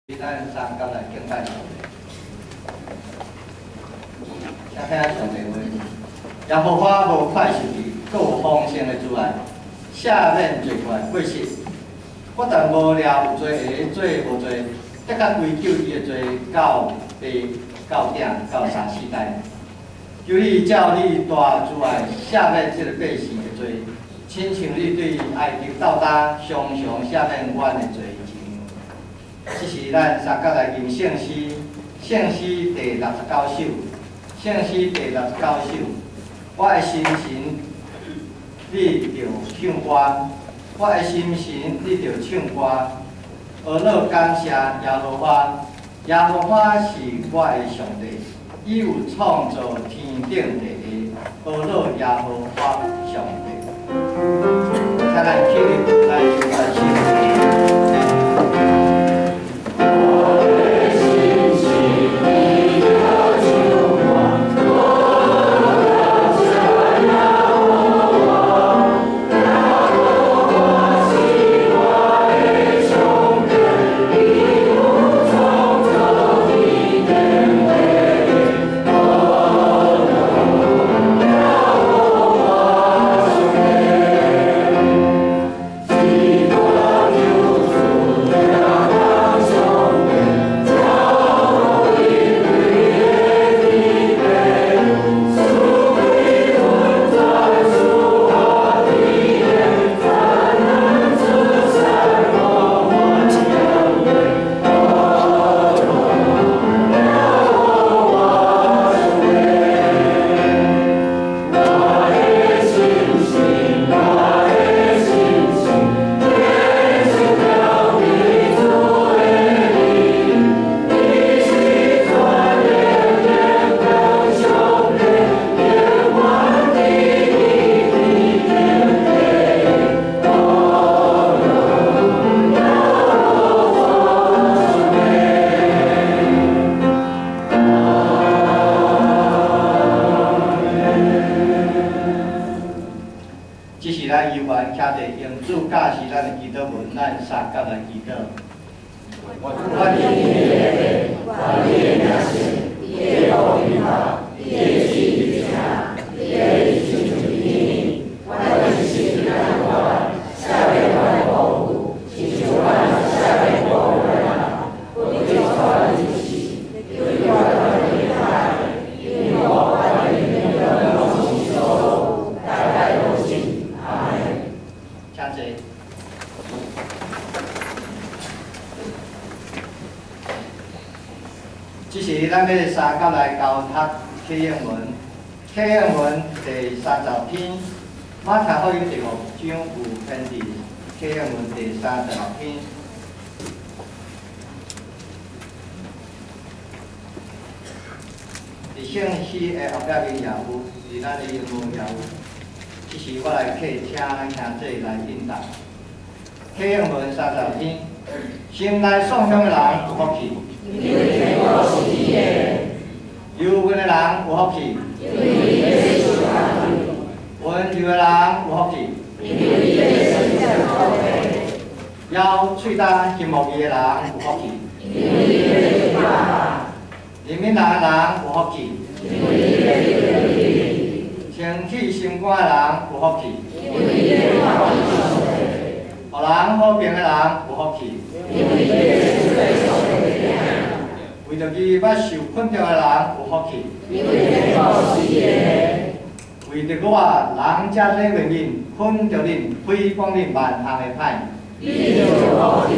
咱三角来敬拜上帝，请听上帝话。耶和华无快受你，阁有丰盛的主爱，赦免罪过过失。不但无聊有罪下做无罪，得较追究伊的罪到爸到囝到三世代。求你照你大主爱赦免这个百姓的罪，亲像你对埃及斗打，常常赦免阮的罪。这是咱三角来吟圣诗，圣诗第69首，圣诗第69首。我的心神，你着唱歌；我的心神，你着唱歌。俄勒感谢耶和华，耶和华是我的上帝，伊有创造天顶地下。俄勒耶和华上帝。请咱起立来传诗。这是咱要三角来教读启应文，启应文第30篇，马太福音第6章有篇伫启应文第36篇。伫圣诗的后壁面也有，伫咱的英文也有。这是我来客请咱兄弟来引导。启应文30篇，心内颂香的人有福气。因为天国是你的，忧闷的人有福气，因为你的主啊，温柔的人有福气，因为你的神像宝贝，腰喙干心无义的人有福气，因为你的主啊，怜悯人的人有福气，因为你的律，清气心肝的人有福气，因为你的法律上帝，互人好评的人有福气，因为你的智慧上帝。为着伊捌受困着的人有福气，因为天国是伊的。为着我人家体面恁，困着恁，诽谤恁万项的歹，你就福气，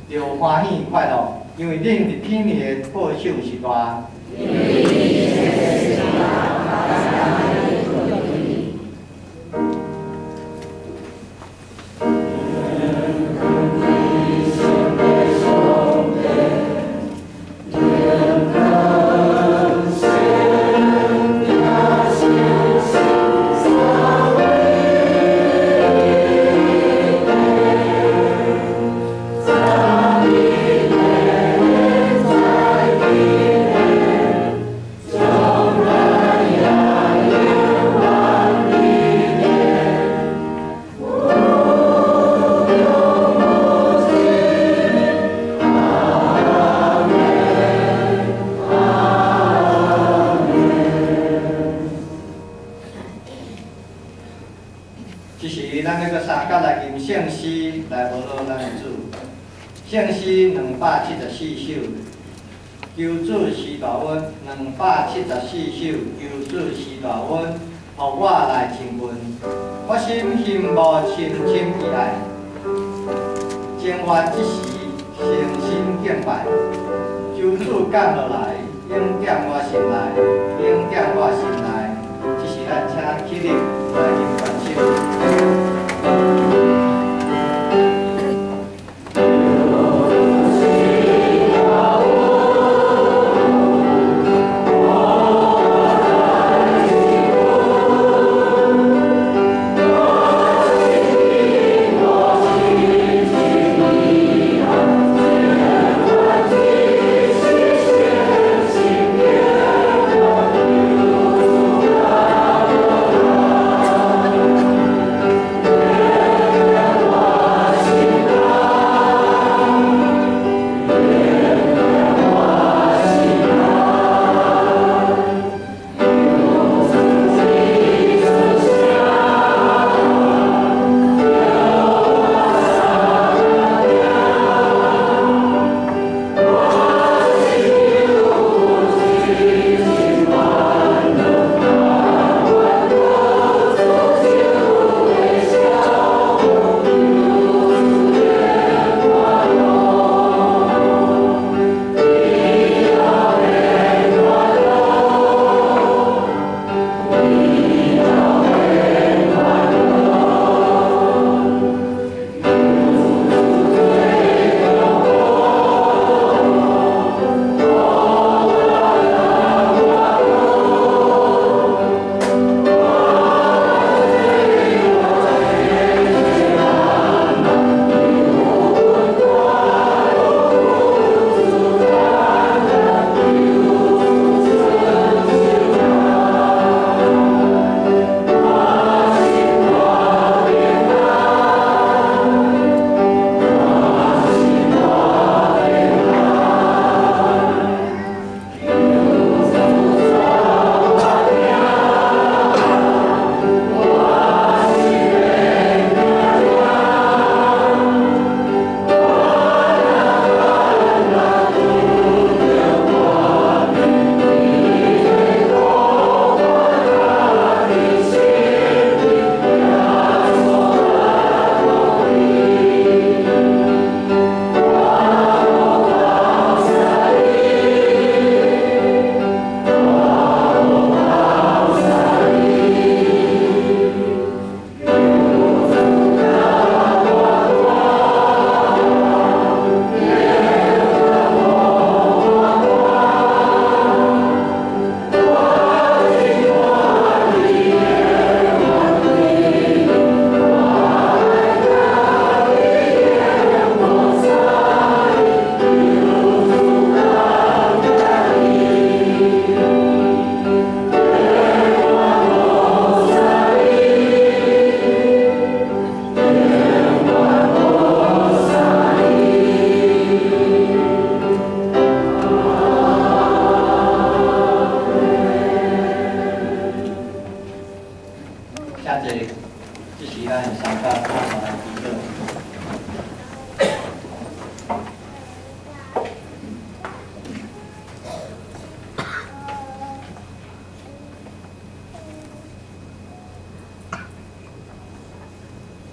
就欢喜快乐，因为恁伫天里的报酬是大。因为你是神啊！圣诗274首，求主施大恩274首，求主施大恩，互我来亲近。我心羡慕深深喜爱，情愿一时诚心敬拜。求主降落来，应点我心内，应点我心内。这是咱请起立来吟传诗。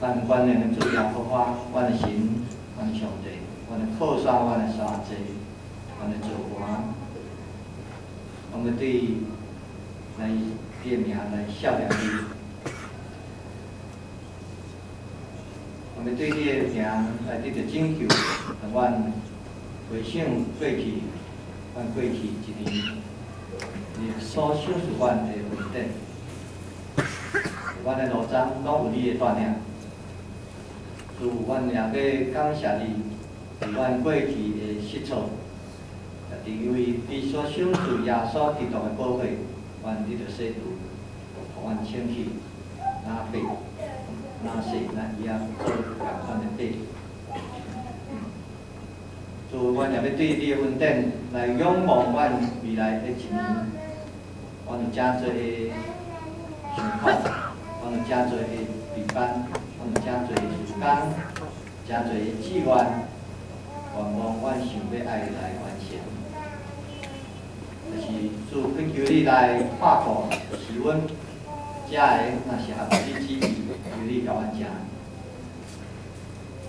咱观念的主要方法，阮的神，阮的上帝，阮的靠山，阮的山济，阮的造化，我们对来这名来孝敬你，我们对这个名来得到拯救，让阮回想过去，阮过去一年，你所享受阮的恩典，阮的路章拢有你的带领。 主，阮也要感谢你，伫阮过去的失错，也因为你所享受耶稣基督的宝血，阮你着洗除，互阮清气，哪白哪洗，咱以后做共款的底。主，阮也要对你的恩典来仰望阮未来的一年，阮有真多的想法，阮有真多的备班。 我们真侪时间，真侪志愿，望阮想要爱来完成。就是自恳求你来看顾，是阮遮个若是合你旨意，求你甲阮食；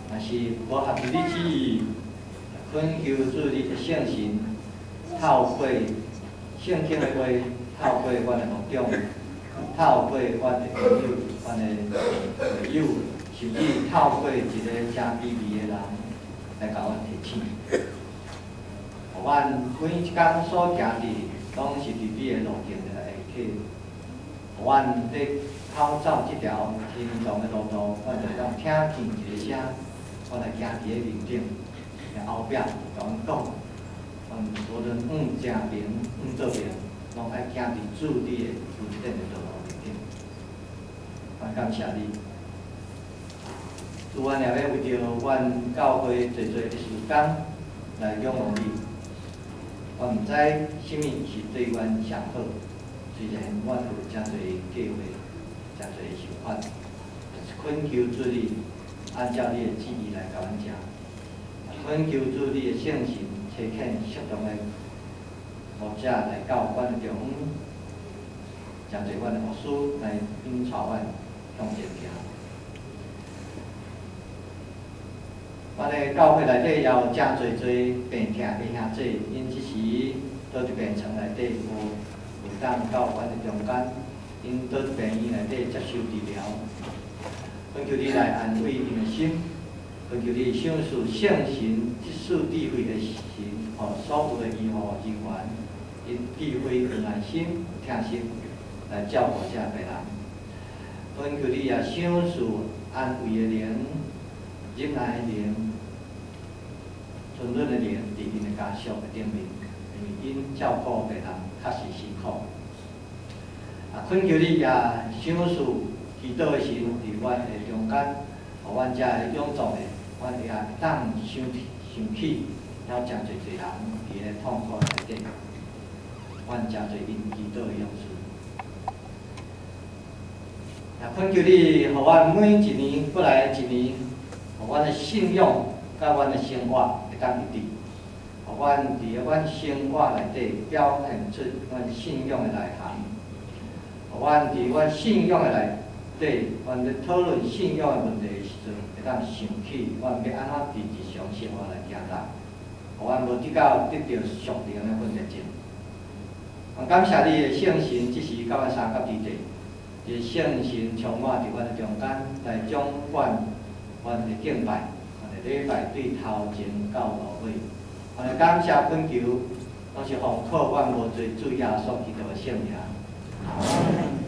若是无合你旨意，恳求主你的圣神透过圣经的话，透过阮的牧长，透过阮的朋友、阮的会友，甚至透过一个真卑微的人来甲阮提醒，互阮每一天所行的，拢是伫你的路径的下去，互阮伫口走这条天堂的路途，阮就当听见一个声，阮来行伫个面顶，后壁甲阮讲，阮无论正面、倒面，拢爱行伫主你的恩典的道路面顶。阮感谢你。主，阮也要为着阮教会最的时间来仰望你。我毋知什么是对阮上好，虽然阮有真侪计划、真侪想法，但是恳求主你按照你的旨意来甲阮食，恳求主你的圣神差遣适当的牧者来到阮的中央，真侪阮的牧师来引带阮向前行。阮的教会内底也有真侪病痛的兄弟，因即时倒伫病床内底有当到阮的中间，因倒伫病院内底接受治疗。恳求你来安慰因的心，恳求你赏赐圣神即赐智慧的神，互所有的医护人员因智慧有耐心、有疼心来照顾这病人。恳求你也赏赐安慰的灵、忍耐的灵。纯润的灵伫因的家属的顶面，因为因照顾病人确实辛苦。恳求你也赏赐祈祷的神伫阮的中间，互阮遮个永驻的，阮也当想起了真侪人伫个痛苦内底，阮真侪因祈祷的勇士。也恳求你，互阮每一年过来一年，互阮的信仰甲阮的生活。当一致，互阮伫个阮生活内底表现出阮信仰的内涵，互阮伫阮信仰的内底，阮咧讨论信仰的问题的时阵，会当想起阮要安怎伫日常生活来行动，互阮无得到属灵的分别症。我感谢你的圣神，即时到阮三角之地，个圣神充满伫阮的中间，来掌管阮的敬拜。礼拜对头前到落尾，我来感谢恳求，拢是奉靠阮无罪主耶稣基督的圣名。